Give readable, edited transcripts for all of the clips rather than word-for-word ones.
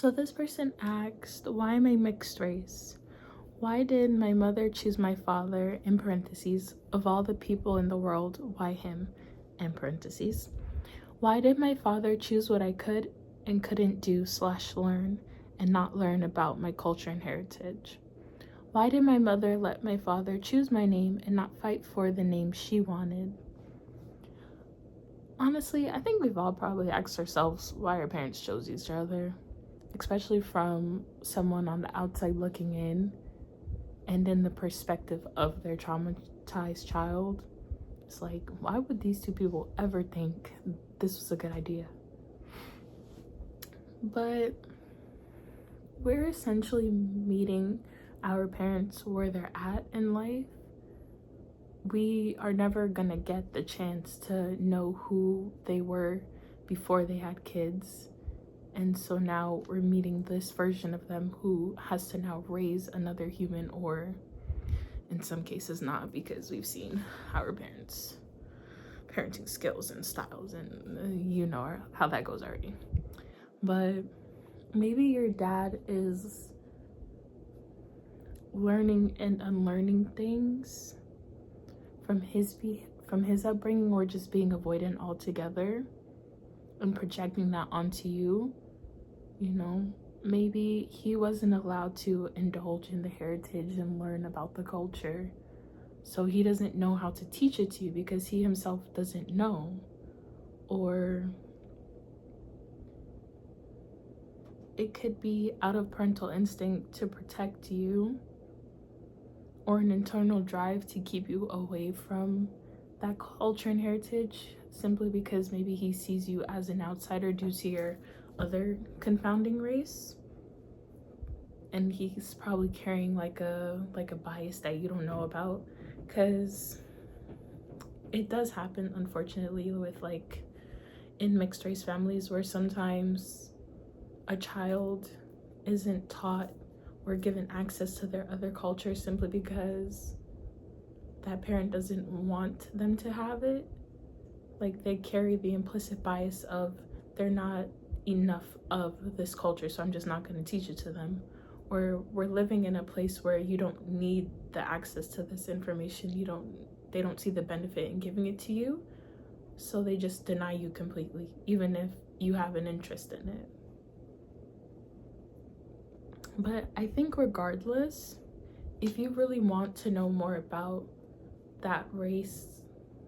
So this person asked, why am I mixed race? Why did my mother choose my father, in parentheses, of all the people in the world, why him, in parentheses? Why did my father choose what I could and couldn't do / learn and not learn about my culture and heritage? Why did my mother let my father choose my name and not fight for the name she wanted? Honestly, I think we've all probably asked ourselves why our parents chose each other, especially from someone on the outside looking in and in the perspective of their traumatized child. It's like, why would these two people ever think this was a good idea? But we're essentially meeting our parents where they're at in life. We are never gonna get the chance to know who they were before they had kids. And so now we're meeting this version of them who has to now raise another human, or in some cases not, because we've seen our parents' parenting skills and styles, and you know how that goes already. But maybe your dad is learning and unlearning things from his upbringing, or just being avoidant altogether and projecting that onto you. You know, maybe he wasn't allowed to indulge in the heritage and learn about the culture, so he doesn't know how to teach it to you because he himself doesn't know. Or it could be out of parental instinct to protect you, or an internal drive to keep you away from that culture and heritage, simply because maybe he sees you as an outsider due to your other confounding race, and he's probably carrying like a bias that you don't know about. Because it does happen, unfortunately, with like in mixed race families, where sometimes a child isn't taught or given access to their other culture simply because that parent doesn't want them to have it. Like, they carry the implicit bias of, they're not enough of this culture, so I'm just not going to teach it to them. Or we're living in a place where you don't need the access to this information. They don't see the benefit in giving it to you, so they just deny you completely, even if you have an interest in it. But I think regardless, if you really want to know more about that race,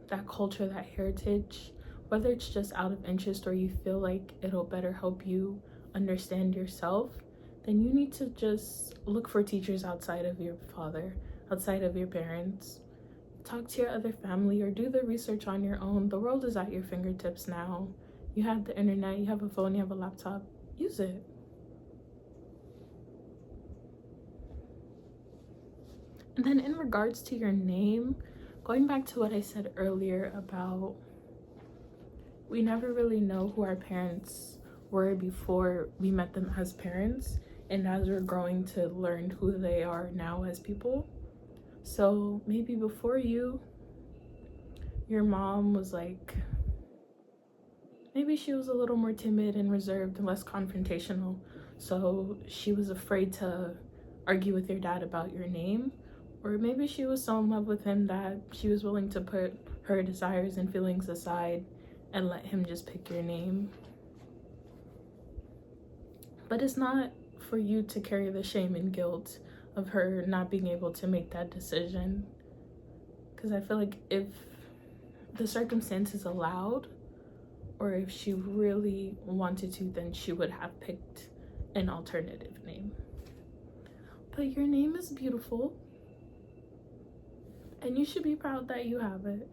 that culture, that heritage, whether it's just out of interest or you feel like it'll better help you understand yourself, then you need to just look for teachers outside of your father, outside of your parents. Talk to your other family or do the research on your own. The world is at your fingertips now. You have the internet, you have a phone, you have a laptop. Use it. And then in regards to your name, going back to what I said earlier about we never really know who our parents were before we met them as parents, and as we're growing to learn who they are now as people. So maybe before you, your mom was like, maybe she was a little more timid and reserved and less confrontational, so she was afraid to argue with your dad about your name. Or maybe she was so in love with him that she was willing to put her desires and feelings aside and let him just pick your name. But it's not for you to carry the shame and guilt of her not being able to make that decision. Because I feel like if the circumstances allowed, or if she really wanted to, then she would have picked an alternative name. But your name is beautiful, and you should be proud that you have it.